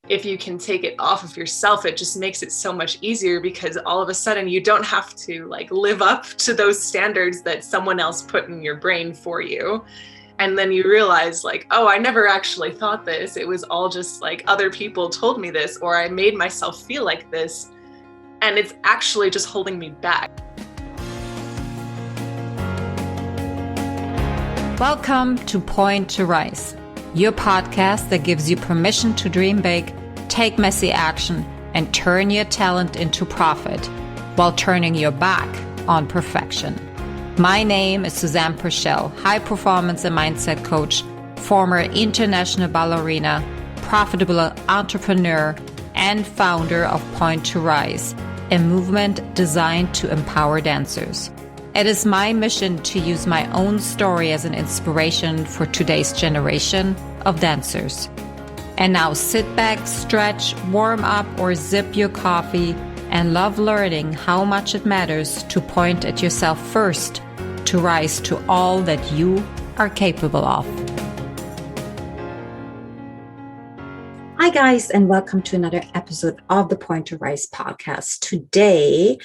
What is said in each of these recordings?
if you can take it off of yourself, it just makes it so much easier, because all of a sudden you don't have to like live up to those standards that someone else put in your brain for you. And then you realize like, oh, I never actually thought this. It was all just like other people told me this, or I made myself feel like this. And it's actually just holding me back. Welcome to Point to Rise, your podcast that gives you permission to dream big, take messy action, and turn your talent into profit while turning your back on perfection. My name is Susanne Puerschel, high performance and mindset coach, former international ballerina, profitable entrepreneur, and founder of Point to Rise, a movement designed to empower dancers. It is my mission to use my own story as an inspiration for today's generation of dancers. And now sit back, stretch, warm up, or sip your coffee and love learning how much it matters to point at yourself first to rise to all that you are capable of. Hi guys, and welcome to another episode of the Point to Rise podcast. Today,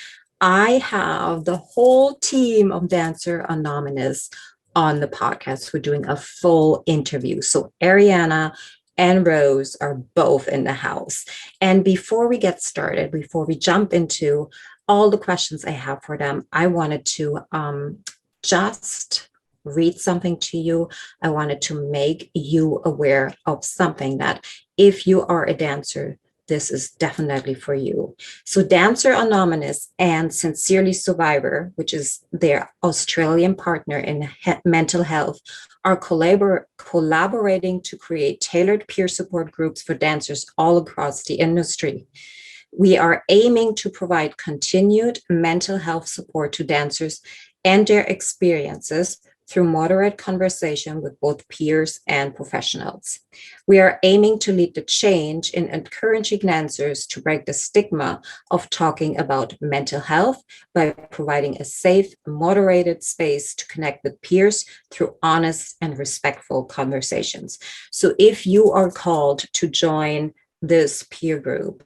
I have the whole team of Dancer Anonymous on the podcast. We're doing a full interview. So Arianna and Rose are both in the house. And before we get started, before we jump into all the questions I have for them, I wanted to just read something to you. I wanted to make you aware of something that if you are a dancer, this is definitely for you. So Dancer Anonymous and Sincerely Survivor, which is their Australian partner in mental health, are collaborating to create tailored peer support groups for dancers all across the industry. We are aiming to provide continued mental health support to dancers and their experiences through moderate conversation with both peers and professionals. We are aiming to lead the change in encouraging dancers to break the stigma of talking about mental health by providing a safe, moderated space to connect with peers through honest and respectful conversations. So if you are called to join this peer group,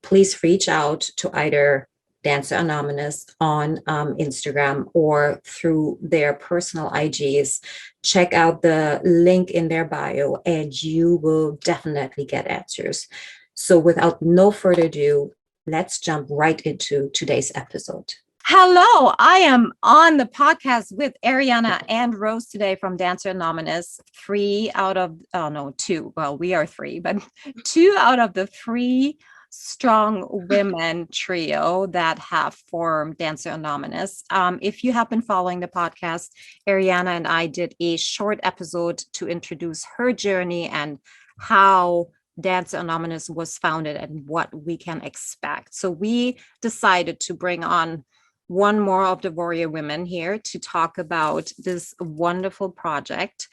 please reach out to either Dancer Anonymous on Instagram or through their personal IGs. Check out the link in their bio and you will definitely get answers. So without no further ado, let's jump right into today's episode. Hello, I am on the podcast with Arianna and Rose today from Dancer Anonymous. Two. Well, we are three, but 2 out of the 3 strong women trio that have formed Dancer Anonymous. If you have been following the podcast, Arianna and I did a short episode to introduce her journey and how Dancer Anonymous was founded and what we can expect. So we decided to bring on one more of the warrior women here to talk about this wonderful project.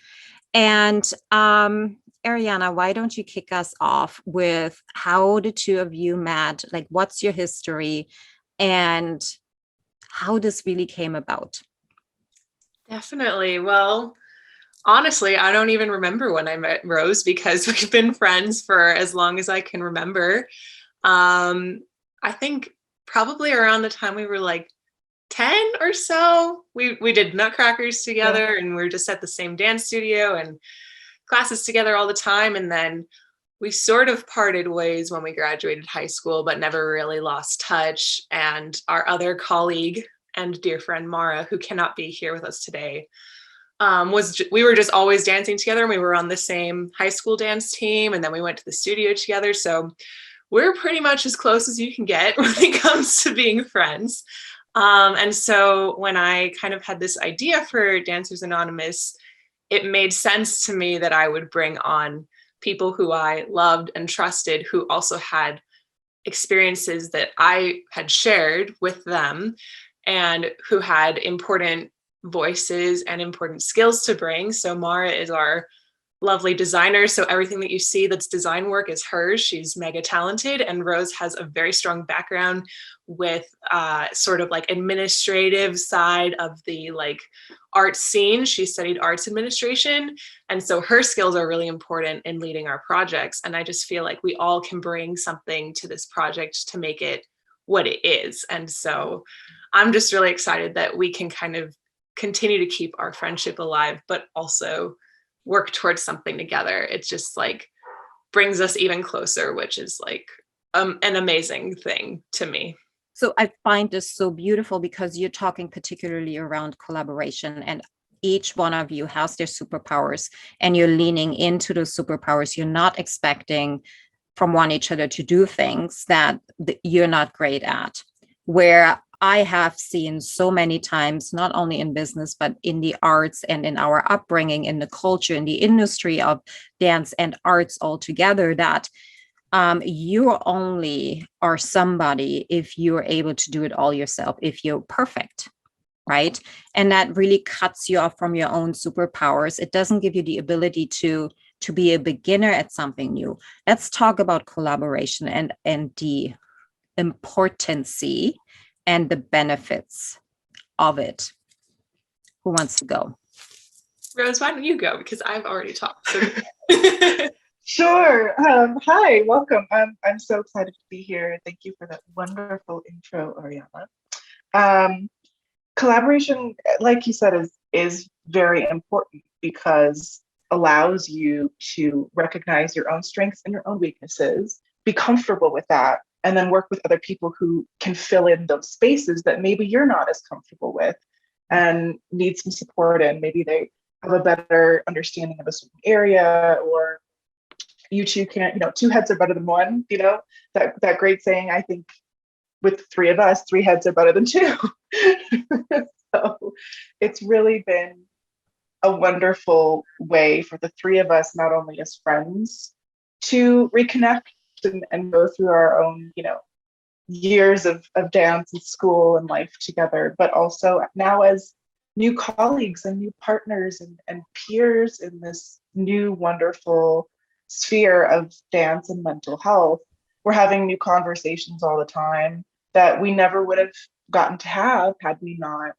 And Arianna, why don't you kick us off with how the 2 of you met? Like, what's your history and how this really came about? Definitely. Well, honestly, I don't even remember when I met Rose because we've been friends for as long as I can remember. I think probably around the time we were like 10 or so, we did Nutcrackers together, and we were just at the same dance studio and classes together all the time. And then we sort of parted ways when we graduated high school, but never really lost touch. And our other colleague and dear friend, Mara, who cannot be here with us today, we were just always dancing together. And we were on the same high school dance team. And then we went to the studio together. So we're pretty much as close as you can get when it comes to being friends. And so when I kind of had this idea for Dancers Anonymous, it made sense to me that I would bring on people who I loved and trusted, who also had experiences that I had shared with them and who had important voices and important skills to bring. So Mara is our lovely designer. So everything that you see that's design work is hers. She's mega talented. And Rose has a very strong background with sort of like administrative side of the like art scene. She studied arts administration. And so her skills are really important in leading our projects. And I just feel like we all can bring something to this project to make it what it is. And so I'm just really excited that we can kind of continue to keep our friendship alive, but also work towards something together. It just like brings us even closer, which is like an amazing thing to me. So I find this so beautiful because you're talking particularly around collaboration, and each one of you has their superpowers and you're leaning into those superpowers. You're not expecting from one each other to do things that you're not great at. Where I have seen so many times, not only in business, but in the arts and in our upbringing, in the culture, in the industry of dance and arts altogether, that you only are somebody if you're able to do it all yourself, if you're perfect, right? And that really cuts you off from your own superpowers. It doesn't give you the ability to be a beginner at something new. Let's talk about collaboration and the importance and the benefits of it. Who wants to go? Rose, why don't you go? Because I've already talked. So. Sure. Hi, welcome. I'm so excited to be here. Thank you for that wonderful intro, Arianna. Collaboration, like you said, is very important because allows you to recognize your own strengths and your own weaknesses, be comfortable with that, and then work with other people who can fill in those spaces that maybe you're not as comfortable with and need some support in. Maybe they have a better understanding of a certain area, or you two can't, two heads are better than one, that great saying. I think with three of us, three heads are better than two. So it's really been a wonderful way for the three of us, not only as friends, to reconnect and go through our own, years of dance and school and life together, but also now as new colleagues and new partners and peers in this new wonderful sphere of dance and mental health. We're having new conversations all the time that we never would have gotten to have had we not,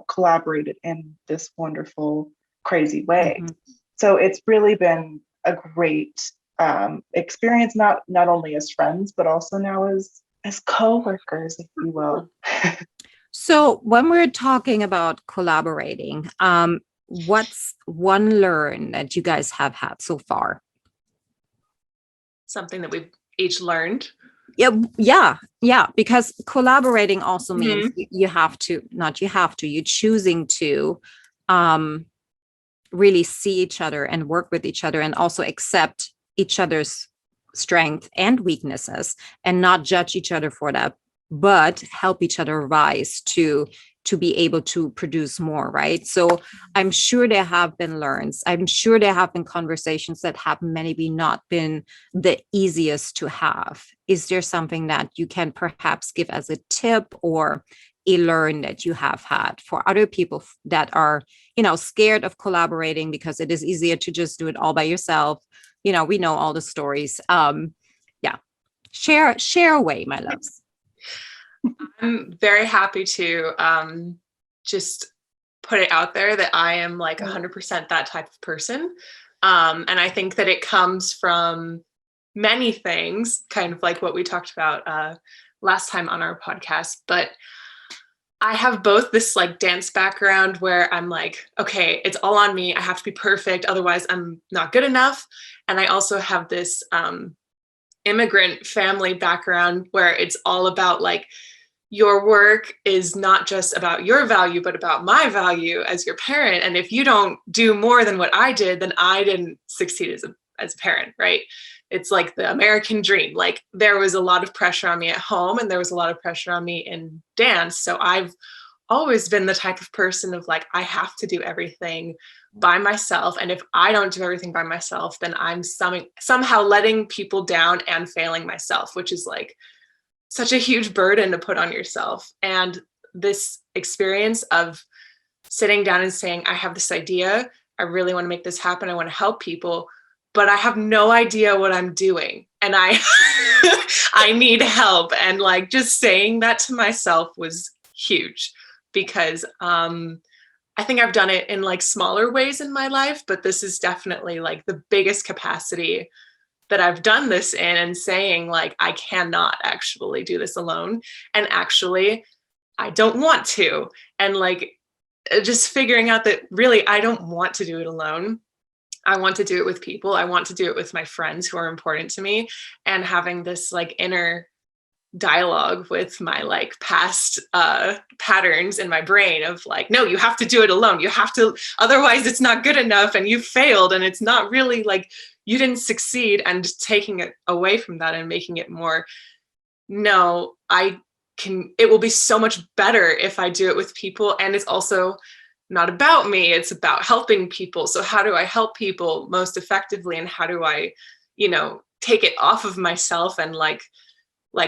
collaborated in this wonderful, crazy way. Mm-hmm. So it's really been a great experience, not only as friends, but also now as co-workers, if you will. So when we're talking about collaborating, what's one learn that you guys have had so far? Something that we've each learned. Yeah. Because collaborating also means you're choosing to really see each other and work with each other, and also accept each other's strengths and weaknesses and not judge each other for that, but help each other rise to be able to produce more, right? So I'm sure there have been learns. I'm sure there have been conversations that have maybe not been the easiest to have. Is there something that you can perhaps give as a tip or a learn that you have had for other people that are, scared of collaborating because it is easier to just do it all by yourself? We know all the stories. Share away, my loves. I'm very happy to just put it out there that I am like 100% that type of person. And I think that it comes from many things, kind of like what we talked about last time on our podcast. But I have both this like dance background where I'm like, okay, it's all on me. I have to be perfect. Otherwise, I'm not good enough. And I also have this immigrant family background where it's all about like, your work is not just about your value, but about my value as your parent. And if you don't do more than what I did, then I didn't succeed as a parent, right? It's like the American dream. Like there was a lot of pressure on me at home, and there was a lot of pressure on me in dance. So I've always been the type of person of like, I have to do everything by myself. And if I don't do everything by myself, then I'm somehow letting people down and failing myself, which is like such a huge burden to put on yourself. And this experience of sitting down and saying, I have this idea, I really want to make this happen. I want to help people, but I have no idea what I'm doing. And I I need help. And like just saying that to myself was huge because I think I've done it in like smaller ways in my life, but this is definitely like the biggest capacity that I've done this in, and saying like, I cannot actually do this alone. And actually, I don't want to. And like, just figuring out that really, I don't want to do it alone. I want to do it with people. I want to do it with my friends who are important to me, and having this like inner dialogue with my like past patterns in my brain of like, no, you have to do it alone. You have to, otherwise it's not good enough and you failed and it's not really like you didn't succeed, and taking it away from that and making it more, no, it will be so much better if I do it with people. And it's also not about me, it's about helping people. So how do I help people most effectively, and how do I, take it off of myself? And like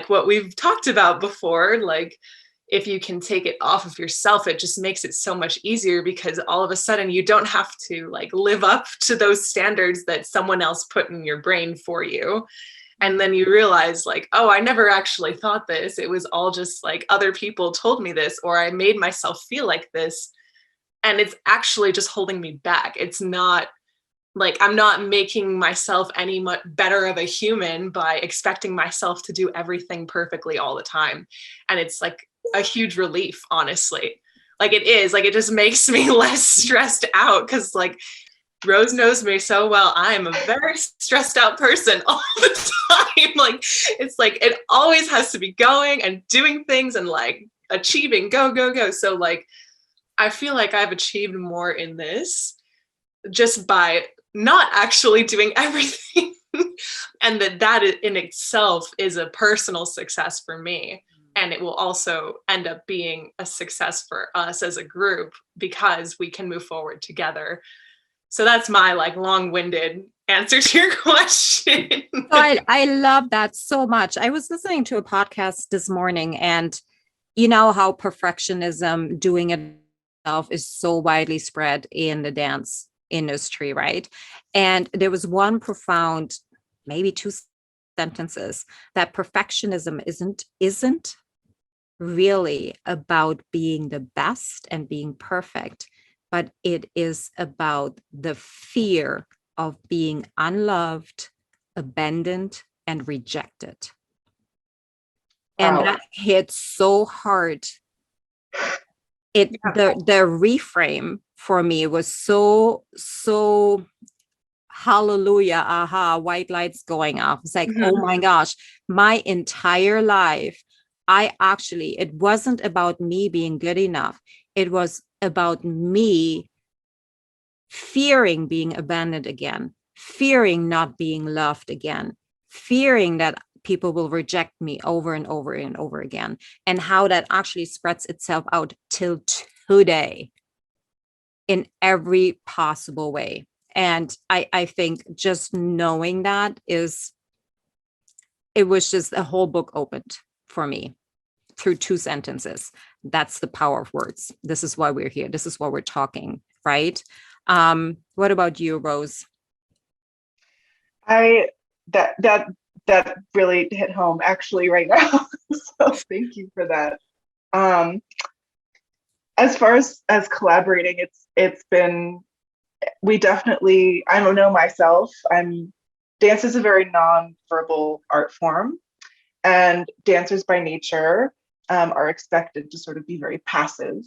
what we've talked about before, like if you can take it off of yourself, it just makes it so much easier, because all of a sudden you don't have to like live up to those standards that someone else put in your brain for you. And then you realize like, oh, I never actually thought this. It was all just like other people told me this, or I made myself feel like this. And it's actually just holding me back. It's not like I'm not making myself any much better of a human by expecting myself to do everything perfectly all the time. And it's like a huge relief, honestly. Like it is, like it just makes me less stressed out, because like Rose knows me so well. I am a very stressed out person all the time. Like it's like it always has to be going and doing things and like achieving, go, go, go. So like I feel like I've achieved more in this just by not actually doing everything. And that in itself is a personal success for me. And it will also end up being a success for us as a group, because we can move forward together. So that's my like long-winded answer to your question. I love that so much. I was listening to a podcast this morning, and you know how perfectionism, doing it yourself, is so widely spread in the dance industry, right? And there was one profound, maybe two sentences, that perfectionism isn't really about being the best and being perfect, but it is about the fear of being unloved, abandoned, and rejected. And that hit so hard. The reframe for me was so hallelujah, aha, white lights going off. It's like, oh my gosh, my entire life, it wasn't about me being good enough. It was about me fearing being abandoned again, fearing not being loved again, fearing that people will reject me over and over and over again, and how that actually spreads itself out till today in every possible way. And I think just knowing that it was just a whole book opened for me through two sentences. That's the power of words. This is why we're here. This is why we're talking, right? What about you, Rose? That really hit home actually right now. So thank you for that. As far as collaborating, it's been, we definitely, I don't know myself, dance is a very non-verbal art form, and dancers by nature are expected to sort of be very passive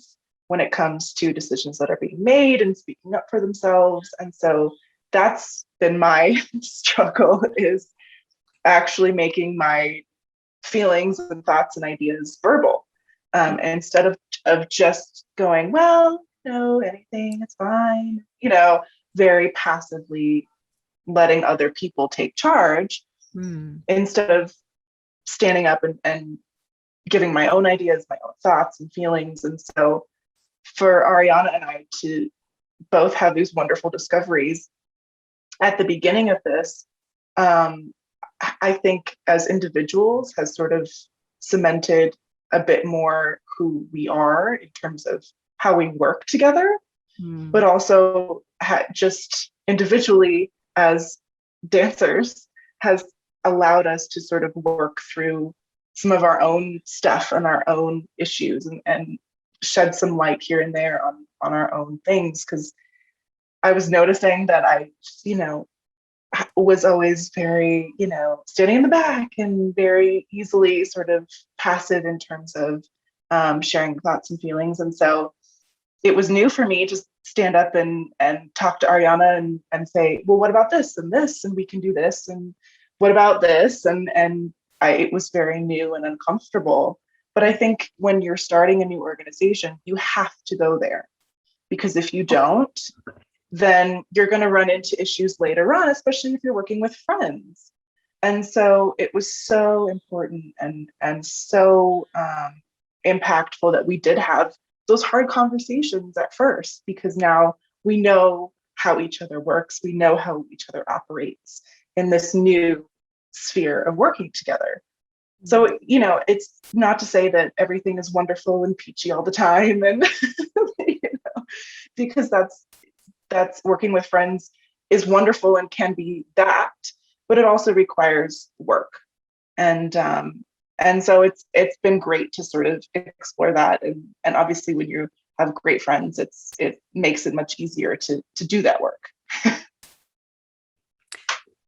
when it comes to decisions that are being made and speaking up for themselves. And so that's been my struggle, is actually making my feelings and thoughts and ideas verbal, instead of just going, well, no, anything, it's fine, very passively letting other people take charge, instead of standing up and giving my own ideas, my own thoughts and feelings. And so for Arianna and I to both have these wonderful discoveries at the beginning of this, I think as individuals has sort of cemented a bit more who we are in terms of how we work together. but also just individually as dancers has allowed us to sort of work through some of our own stuff and our own issues and shed some light here and there on our own things. Because I was noticing that I, was always very, standing in the back and very easily sort of passive in terms of sharing thoughts and feelings. And so it was new for me to stand up and talk to Arianna and say, well, what about this and this? And we can do this. And what about this? It was very new and uncomfortable. But I think when you're starting a new organization, you have to go there, because if you don't, then you're going to run into issues later on, especially if you're working with friends. And so it was so important and so impactful that we did have those hard conversations at first, because now we know how each other works. We know how each other operates in this new sphere of working together. So, it's not to say that everything is wonderful and peachy all the time, and because that's working with friends is wonderful and can be that, but it also requires work. And so it's been great to sort of explore that. And obviously when you have great friends, it makes it much easier to do that work.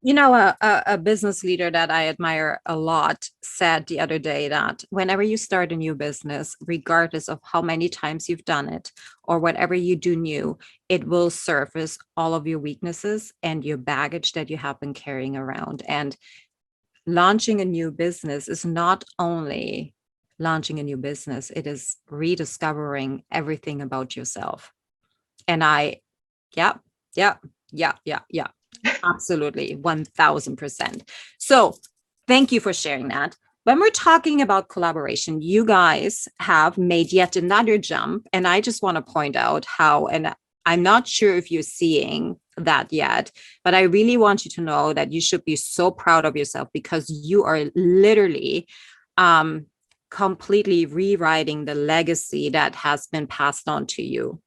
A business leader that I admire a lot said the other day that whenever you start a new business, regardless of how many times you've done it or whatever you do new, it will surface all of your weaknesses and your baggage that you have been carrying around. And launching a new business is not only launching a new business, it is rediscovering everything about yourself. And yeah. Absolutely, 1000%. So thank you for sharing that. When we're talking about collaboration, you guys have made yet another jump. And I just want to point out how, and I'm not sure if you're seeing that yet, but I really want you to know that you should be so proud of yourself, because you are literally completely rewriting the legacy that has been passed on to you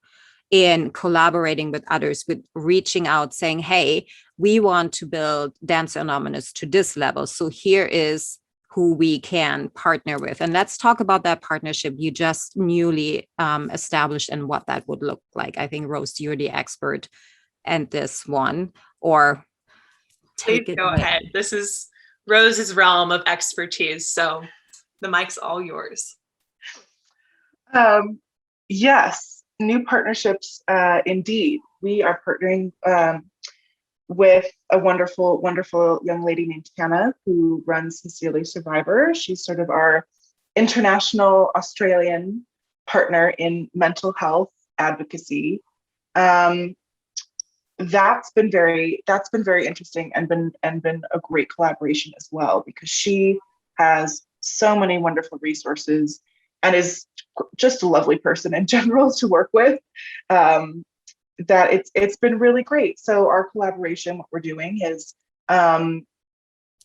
in collaborating with others, with reaching out, saying, hey, we want to build Dancer Anonymous to this level. So here is who we can partner with. And let's talk about that partnership you just newly established and what that would look like. I think, Rose, you're the expert at this one, or take it go away. ahead. This is Rose's realm of expertise. So the mic's all yours. Yes. New partnerships, indeed. We are partnering with a wonderful, wonderful young lady named Hannah, who runs Sincerely Survivor. She's sort of our international Australian partner in mental health advocacy. That's been very interesting and been a great collaboration as well, because she has so many wonderful resources and is just a lovely person in general to work with, that it's been really great. So our collaboration, what we're doing is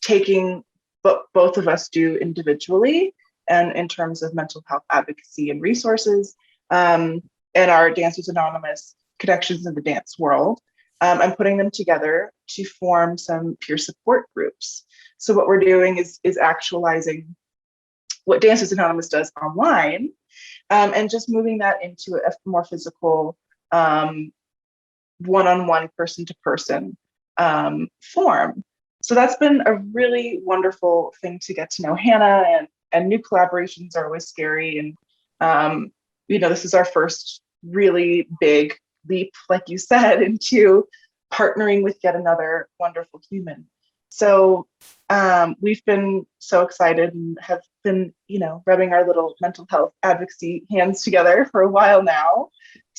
taking what both of us do individually and in terms of mental health advocacy and resources, and our Dancers Anonymous connections in the dance world, and putting them together to form some peer support groups. So what we're doing is actualizing what Dancers Anonymous does online, and just moving that into a more physical, one-on-one, person-to-person form. So that's been a really wonderful thing to get to know Hannah, and new collaborations are always scary. And, this is our first really big leap, like you said, into partnering with yet another wonderful human. So we've been so excited and have been, rubbing our little mental health advocacy hands together for a while now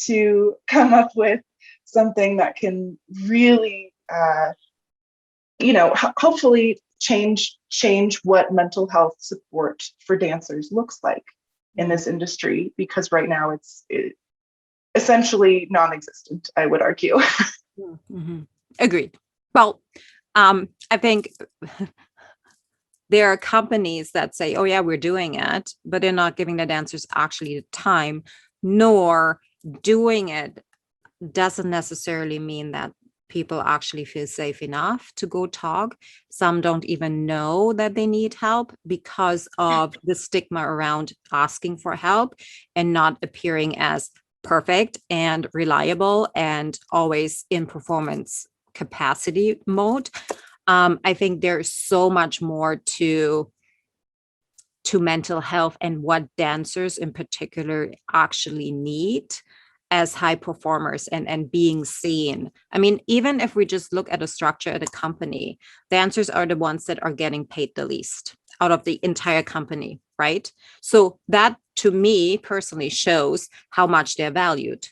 to come up with something that can really, hopefully change what mental health support for dancers looks like in this industry, because right now it's essentially non-existent, I would argue. Mm-hmm. Agreed. Well, I think there are companies that say, oh yeah, we're doing it, but they're not giving the dancers actually the time, nor doing it doesn't necessarily mean that people actually feel safe enough to go talk. Some don't even know that they need help because of the stigma around asking for help and not appearing as perfect and reliable and always in performance capacity mode. I think there's so much more to mental health and what dancers in particular actually need as high performers and being seen. I mean, even if we just look at a structure at a company, dancers are the ones that are getting paid the least out of the entire company, right? So that to me personally shows how much they're valued.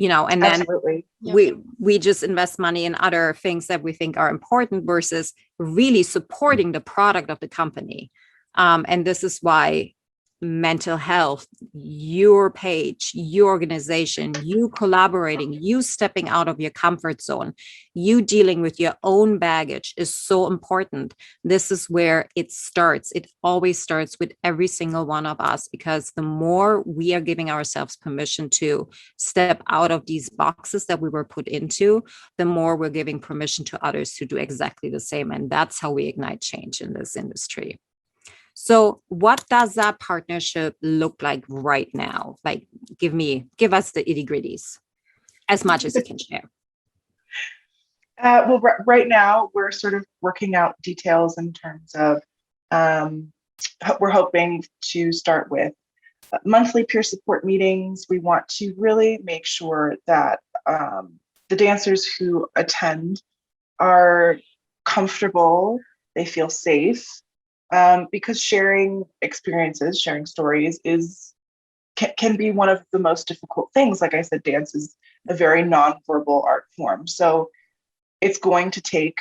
And then Absolutely. we just invest money in other things that we think are important versus really supporting the product of the company. And this is why mental health, your page, your organization, you collaborating, you stepping out of your comfort zone, you dealing with your own baggage is so important. This is where it starts. It always starts with every single one of us, because the more we are giving ourselves permission to step out of these boxes that we were put into, the more we're giving permission to others to do exactly the same. And that's how we ignite change in this industry. So what does that partnership look like right now? Like, give us the itty gritties as much as you can share. Well, right now we're sort of working out details in terms of, we're hoping to start with monthly peer support meetings. We want to really make sure that the dancers who attend are comfortable, they feel safe, because sharing experiences, sharing stories can be one of the most difficult things. Like I said, dance is a very nonverbal art form. So it's going to take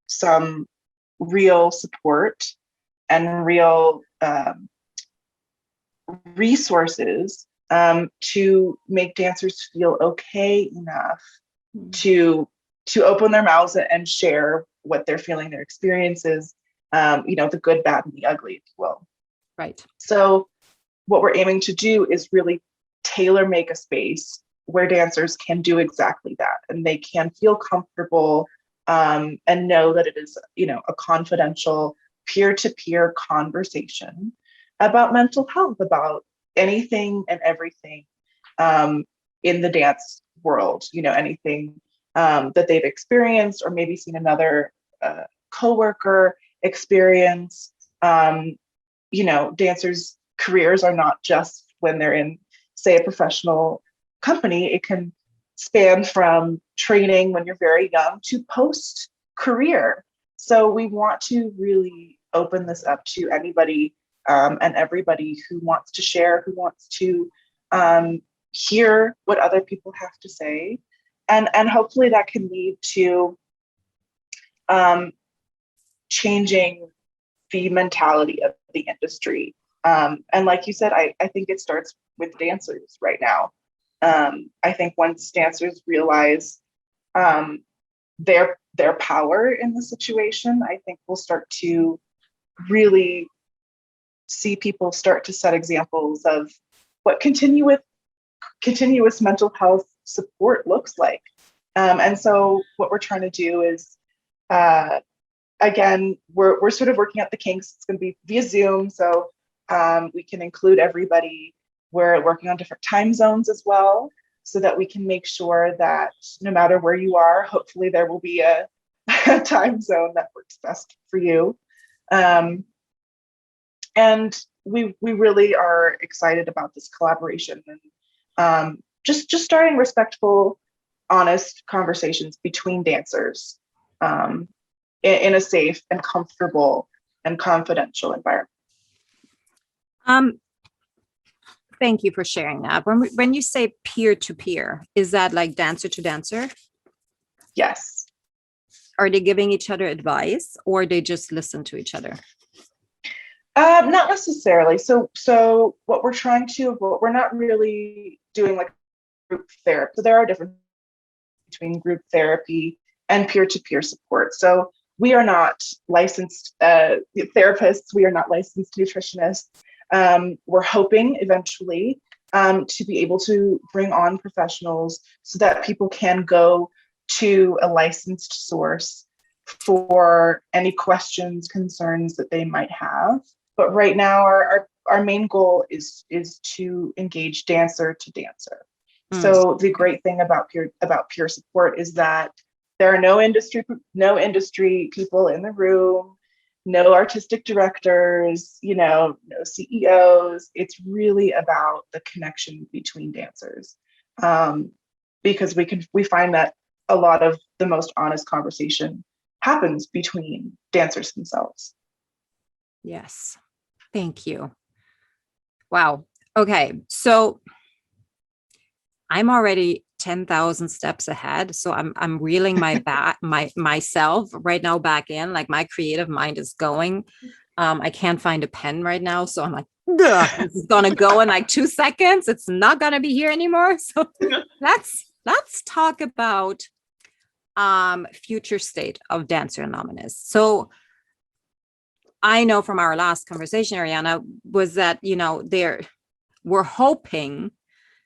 some real support and real resources to make dancers feel okay enough to open their mouths and share what they're feeling, their experiences, the good, bad, and the ugly, if you will. Right. So what we're aiming to do is really tailor make a space where dancers can do exactly that, and they can feel comfortable and know that it is, a confidential peer-to-peer conversation about mental health, about anything and everything in the dance world, anything that they've experienced or maybe seen another coworker experience. Dancers' careers are not just when they're in, say, a professional company. It can span from training when you're very young to post-career. So we want to really open this up to anybody and everybody who wants to share, who wants to hear what other people have to say. And hopefully that can lead to changing the mentality of the industry. And like you said, I think it starts with dancers right now. I think once dancers realize their power in the situation, I think we'll start to really see people start to set examples of what continuous mental health support looks like. And so what we're trying to do is, again, we're sort of working out the kinks. It's going to be via Zoom, so we can include everybody. We're working on different time zones as well, so that we can make sure that no matter where you are, hopefully there will be a time zone that works best for you. And we really are excited about this collaboration, and just starting respectful, honest conversations between dancers in a safe and comfortable and confidential environment. Thank you for sharing that. When you say peer-to-peer, is that like dancer to dancer? Yes. Are they giving each other advice, or they just listen to each other? Not necessarily. So what we're not really doing like group therapy. So there are differences between group therapy and peer-to-peer support. So we are not licensed therapists. We are not licensed nutritionists. We're hoping eventually to be able to bring on professionals so that people can go to a licensed source for any questions, concerns that they might have. But right now, our main goal is to engage dancer to dancer. So the great thing about peer support is that there are no industry people in the room, no artistic directors, no CEOs. It's really about the connection between dancers, because we find that a lot of the most honest conversation happens between dancers themselves. Yes. Thank you. Wow. Okay. So I'm already 10,000 steps ahead. So I'm reeling myself right now back in, like my creative mind is going. I can't find a pen right now. So I'm like, this is going to go in like 2 seconds. It's not going to be here anymore. So let's talk about future state of Dancer Anonymous. So I know from our last conversation, Arianna, was that, we're hoping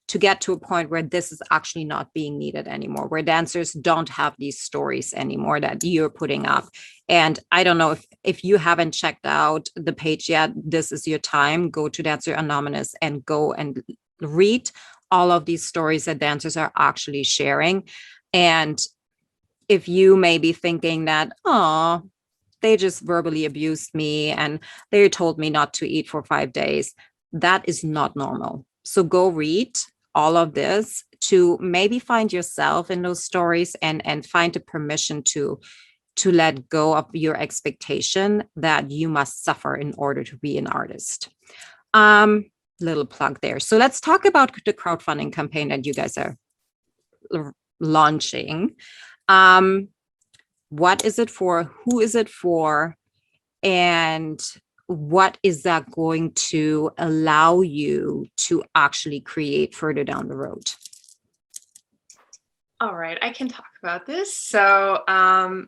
to get to a point where this is actually not being needed anymore, where dancers don't have these stories anymore that you're putting up. And I don't know if you haven't checked out the page yet, this is your time. Go to Dancer Anonymous and go and read all of these stories that dancers are actually sharing. And if you may be thinking that, oh, they just verbally abused me and they told me not to eat for 5 days, that is not normal. So go read all of this to maybe find yourself in those stories and find the permission to let go of your expectation that you must suffer in order to be an artist. Little plug there. So let's talk about the crowdfunding campaign that you guys are launching. What is it for? Who is it for? And what is that going to allow you to actually create further down the road? All right, I can talk about this. So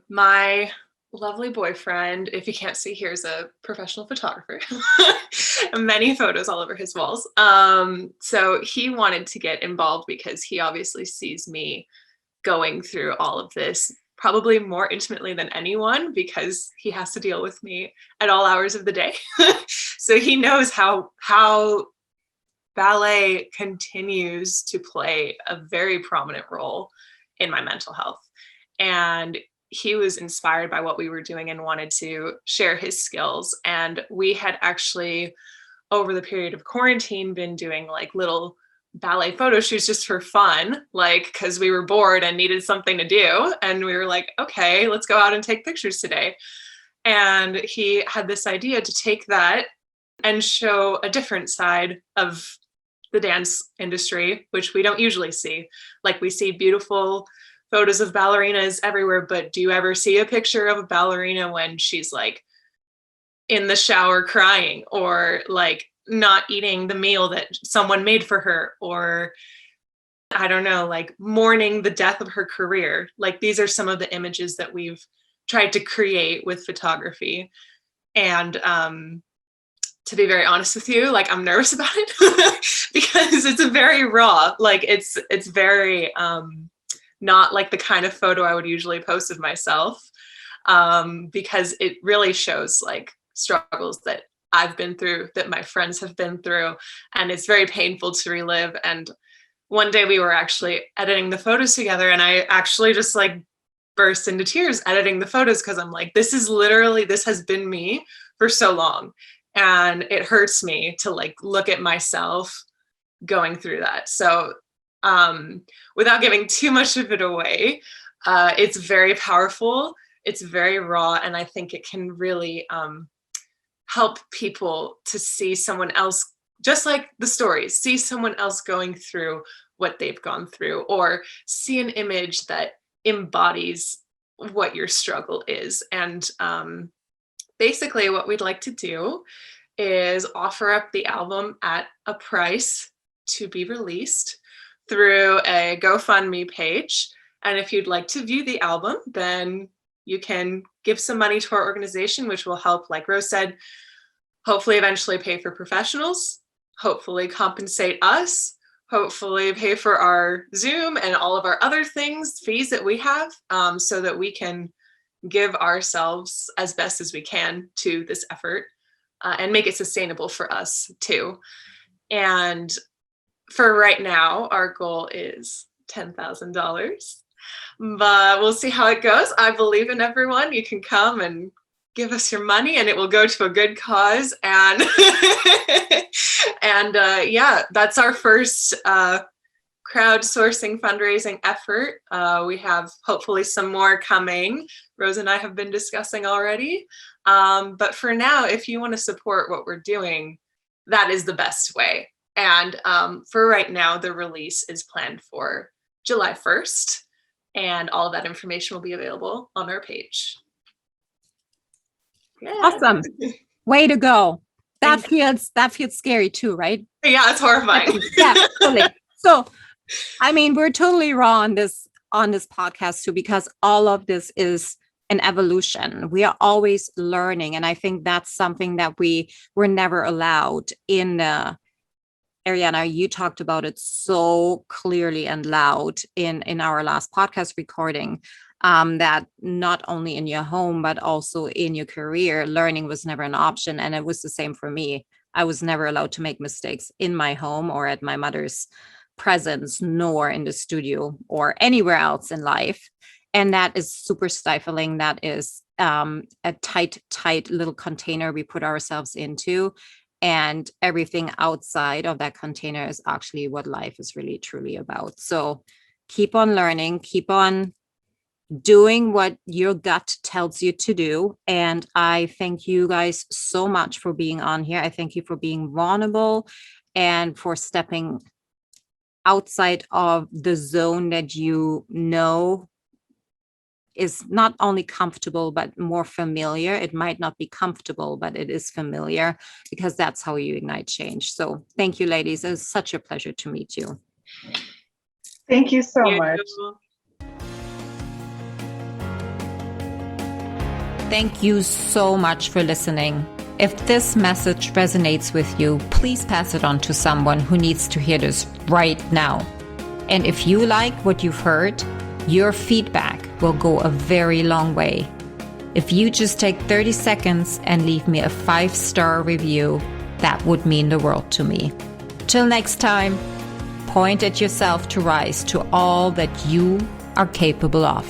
my lovely boyfriend, if you can't see, here's a professional photographer, many photos all over his walls. So he wanted to get involved because he obviously sees me going through all of this probably more intimately than anyone, because he has to deal with me at all hours of the day. So he knows how ballet continues to play a very prominent role in my mental health. And he was inspired by what we were doing and wanted to share his skills. And we had actually, over the period of quarantine, been doing like little ballet photo shoots just for fun, like because we were bored and needed something to do. And we were like, okay, let's go out and take pictures today. And he had this idea to take that and show a different side of the dance industry, which we don't usually see. Like we see beautiful photos of ballerinas everywhere, but do you ever see a picture of a ballerina when she's like in the shower crying, or like not eating the meal that someone made for her, or I don't know, like mourning the death of her career? Like these are some of the images that we've tried to create with photography. And to be very honest with you, like I'm nervous about it because it's a very raw, like it's very not like the kind of photo I would usually post of myself, because it really shows like struggles that I've been through, that my friends have been through, and it's very painful to relive. And one day we were actually editing the photos together, and I actually just like burst into tears editing the photos, because I'm like, this has been me for so long, and it hurts me to like look at myself going through that. So without giving too much of it away, it's very powerful, it's very raw, and I think it can really help people to see someone else, just like the stories, see someone else going through what they've gone through, or see an image that embodies what your struggle is. And basically what we'd like to do is offer up the album at a price to be released through a GoFundMe page. And if you'd like to view the album, then you can give some money to our organization, which will help, like Rose said, hopefully eventually pay for professionals, hopefully compensate us, hopefully pay for our Zoom and all of our other fees that we have, so that we can give ourselves as best as we can to this effort, and make it sustainable for us too. And for right now, our goal is $10,000, but we'll see how it goes. I believe in everyone. You can come and give us your money and it will go to a good cause. And yeah, that's our first crowdsourcing fundraising effort. We have hopefully some more coming. Rose and I have been discussing already. But for now, if you want to support what we're doing, that is the best way. And for right now, the release is planned for July 1st, and all of that information will be available on our page. Yeah. Awesome. Way to go. That feels scary too, right? Yeah, it's horrifying. Yeah, totally. So, I mean, we're totally raw on this podcast too, because all of this is an evolution. We are always learning. And I think that's something that we were never allowed in Arianna, you talked about it so clearly and loud in our last podcast recording, that not only in your home, but also in your career, learning was never an option. And it was the same for me. I was never allowed to make mistakes in my home or at my mother's presence, nor in the studio or anywhere else in life. And that is super stifling. That is a tight little container we put ourselves into. And everything outside of that container is actually what life is really, truly about. So keep on learning, keep on doing what your gut tells you to do. And I thank you guys so much for being on here. I thank you for being vulnerable and for stepping outside of the zone that you know is not only comfortable, but more familiar. It might not be comfortable, but it is familiar, because that's how you ignite change. So thank you, ladies. It was such a pleasure to meet you. Thank you so much. Thank you so much for listening. If this message resonates with you, please pass it on to someone who needs to hear this right now. And if you like what you've heard, your feedback will go a very long way. If you just take 30 seconds and leave me a 5-star review, that would mean the world to me. Till next time, point at yourself to rise to all that you are capable of.